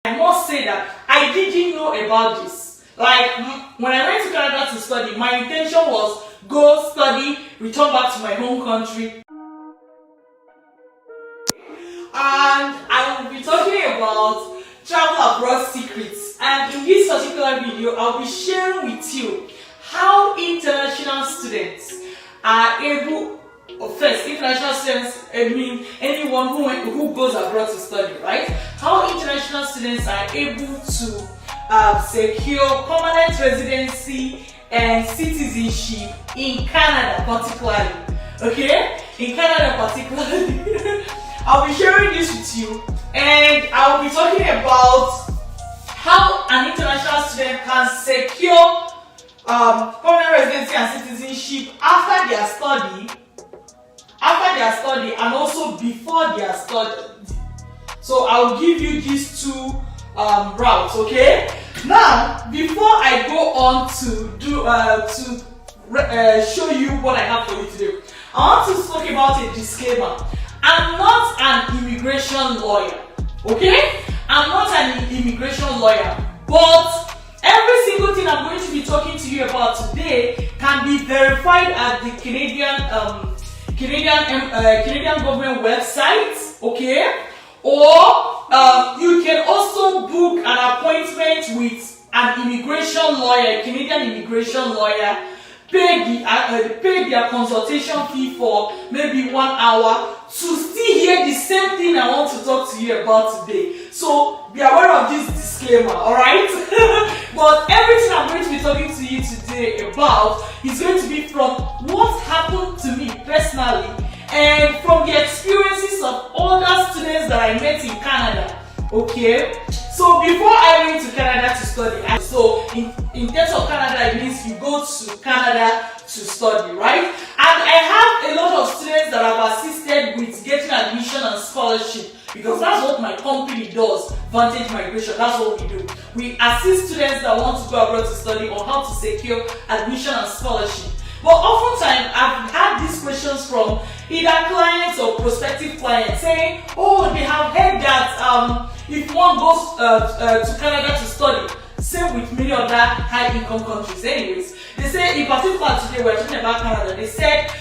I must say that I didn't know about this. Like, when I went to Canada to study, my intention was go study, return back to my home country. And I will be talking about travel abroad secrets. And in this particular video, I'll be sharing with you how international students are able, first, international students, I mean anyone who goes abroad to study, right? How international students are able to secure permanent residency and citizenship in Canada particularly. Okay? In Canada particularly. I'll be sharing this with you, and I'll be talking about how an international student can secure permanent residency and citizenship after their study and also before their study. So I'll give you these two routes, okay? Now, before I go on to show you what I have for you today, I want to talk about a disclaimer. I'm not an immigration lawyer, okay? I'm not an immigration lawyer, but every single thing I'm going to be talking to you about today can be verified at the Canadian government website, okay? Or you can also book an appointment with an immigration lawyer, a Canadian immigration lawyer, pay their consultation fee for maybe 1 hour to still hear the same thing I want to talk to you about today. So be aware of this disclaimer, alright? But everything I'm going to be talking to you today about is going to be from what happened to me personally and from the experiences of other students that I met in Canada. Okay, so before I went to Canada to study, so in terms of Canada, it means you go to Canada to study, right? And I have a lot of students that have assisted with getting admission and scholarship, because that's what my company does, Vantage Migration. That's what we do. We assist students that want to go abroad to study on how to secure admission and scholarship. But oftentimes, I've had these questions from either clients or prospective clients saying, oh, they have heard that if one goes to Canada to study, same with many other high-income countries. Anyways, they say, in particular today, we're talking about Canada, they said,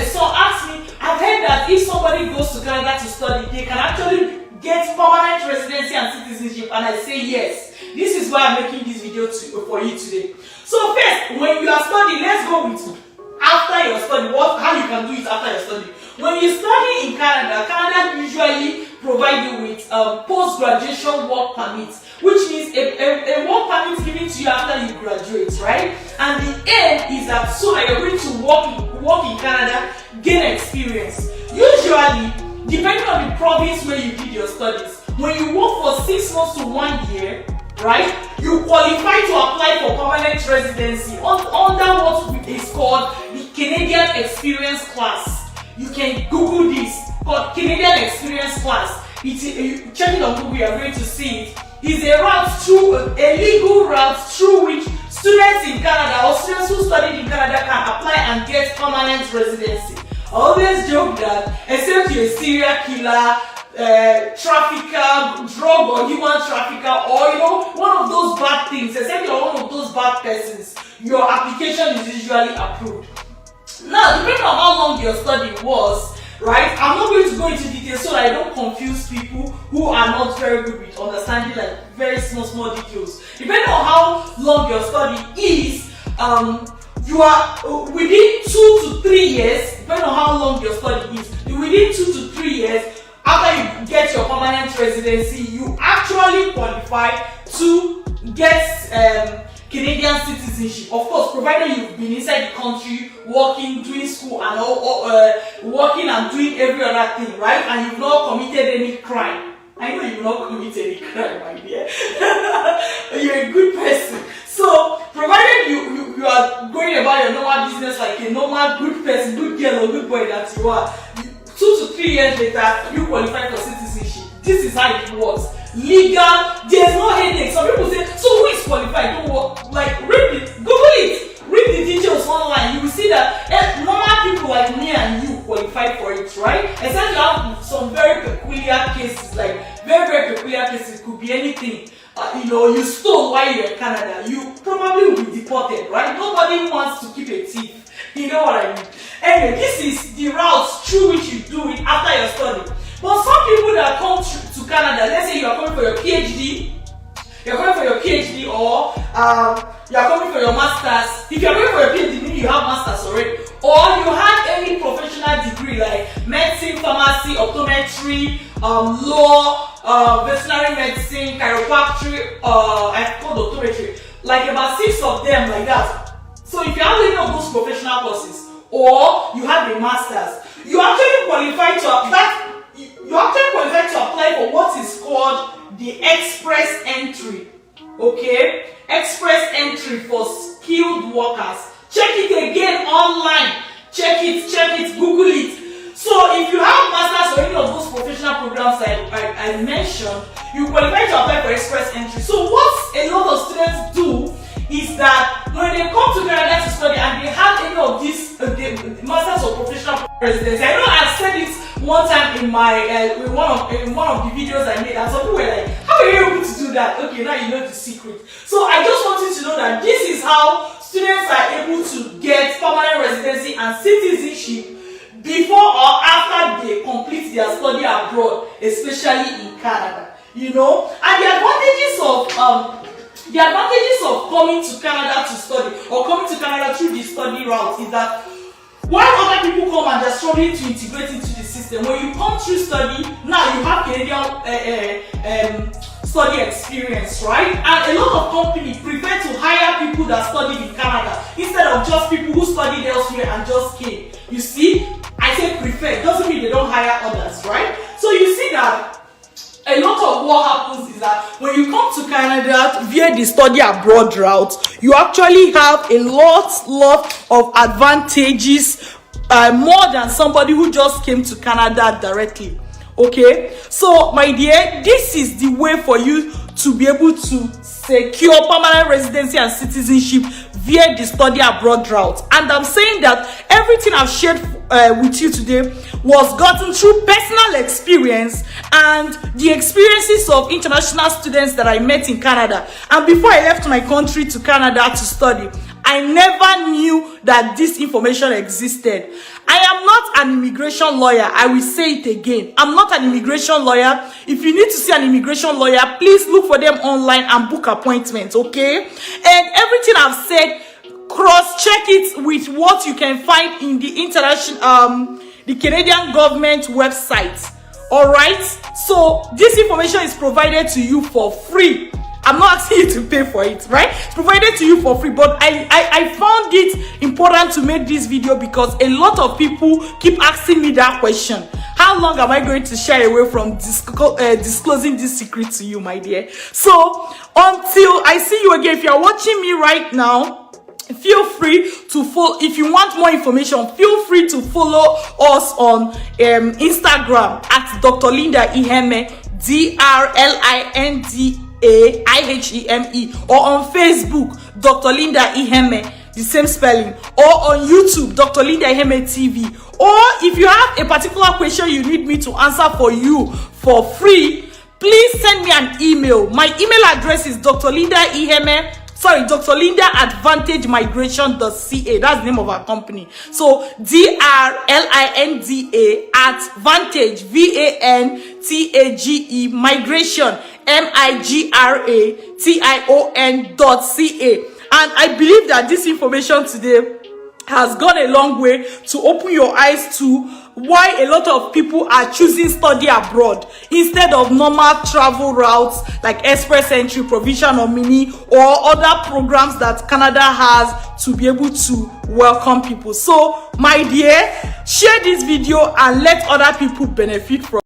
so ask me, I've heard that if somebody goes to Canada to study, they can actually get permanent residency and citizenship, and I say yes. This is why I'm making this video for you today. So first, when you are studying, let's go with after your study, how you can do it after your study. When you study in Canada, Canada usually provide you with post-graduation work permits, which means a work permit given to you after you graduate, right? And the aim is that so that you're going to work in Canada, gain experience. Usually, depending on the province where you did your studies, when you work for 6 months to 1 year, right, you qualify to apply for permanent residency under what is called the Canadian Experience Class. You can Google this, called Canadian Experience Class. You check it on Google, you are going to see it. It's a legal route through which students in Canada or students who studied in Canada can apply and get permanent residency. I always joke that except you're a serial killer, trafficker, drug or human trafficker, or one of those bad things, except you're one of those bad persons, your application is usually approved. Now, depending on how long your study was, right, I'm not going to go into details so that I don't confuse people who are not very good with understanding like very small details. Depending on how long your study is, you are within 2 to 3 years, depending on how long your study is, within 2 to 3 years, after you get your permanent residency, you actually qualify to get Canadian citizenship. Of course, provided you've been inside the country, working, doing school, and working and doing every other thing, right? And you've not committed any crime. I know you've not committed any crime, my dear. You're a good person. So, provided you are going about your normal business like a normal good person, good girl or good boy that you are, 2 to 3 years later, you qualify for citizenship. This is how it works. Legal, there's no headache. Some people say, so who is qualified? Don't work. Like, read it, Google it, read the details online. You will see that normal people like me and you qualify for it, right? Except you have some very peculiar cases, like very peculiar cases. It could be anything. You stole while you're in Canada, you probably will be deported, right? Nobody wants to keep a thief. You know what I mean? Anyway, this is the route through which you do it after your study. But some people that come to Canada, let's say you are coming for your PhD, or you are coming for your masters. If you are going for your PhD, maybe you have masters already, or you have any professional degree like medicine, pharmacy, optometry, law, veterinary medicine, chiropractic, I call optometry, like about 6 of them like that. So if you have any of those professional courses, or you have a masters, you actually qualify to apply for what is called the express entry. Okay, express entry for skilled workers. Check it again online. Check it, Google it. So if you have masters or any of those professional programs I mentioned, you qualify to apply for express entry. So what a lot of students do is that when they come to Canada to study and they have any of these masters or professional residency, I know I've said it one time in my in one of the videos I made, and some people were like, how are you able to do that? Okay, now you know the secret. So I just want you to know that this is how students are able to get permanent residency and citizenship before or after they complete their study abroad, especially in Canada. And the advantages of coming to Canada to study, or coming to Canada through the study route, is that while other people come and they're struggling to integrate into the system, when you come through study, now you have Canadian study experience, right? And a lot of companies prefer to hire people that studied in Canada instead of just people who studied elsewhere and just came. You see, I say prefer, it doesn't mean they don't hire others, right? So you see that a lot of what happens is that when you come to Canada via the study abroad route, you actually have a lot of advantages, more than somebody who just came to Canada directly. Okay, so my dear, this is the way for you to be able to secure permanent residency and citizenship via the study abroad route. And I'm saying that everything I've shared with you today was gotten through personal experience and the experiences of international students that I met in Canada. And before I left my country to Canada to study, I never knew that this information existed. I am not an immigration lawyer. I will say it again. I'm not an immigration lawyer. If you need to see an immigration lawyer, please look for them online and book appointments, okay? And everything I've said, cross-check it with what you can find in the the Canadian government website. All right? So this information is provided to you for free. I'm not asking you to pay for it, right? It's provided to you for free. But I found it important to make this video because a lot of people keep asking me that question. How long am I going to shy away from disclosing this secret to you, my dear? So until I see you again, if you are watching me right now, feel free to follow. If you want more information, feel free to follow us on Instagram at drlindaihemetravels, DRLINDAIHEME, or on Facebook, Dr. Linda Iheme, the same spelling, or on YouTube, Dr. Linda Iheme TV. Or if you have a particular question you need me to answer for you for free, please send me an email. My email address is drlinda@vantagemigration.ca. That's the name of our company. So DRLINDA@vantage, VANTAGE, migration, MIGRATION.ca. And I believe that this information today has gone a long way to open your eyes to why a lot of people are choosing study abroad instead of normal travel routes like express entry, provision or mini, or other programs that Canada has to be able to welcome people. So my dear, share this video and let other people benefit from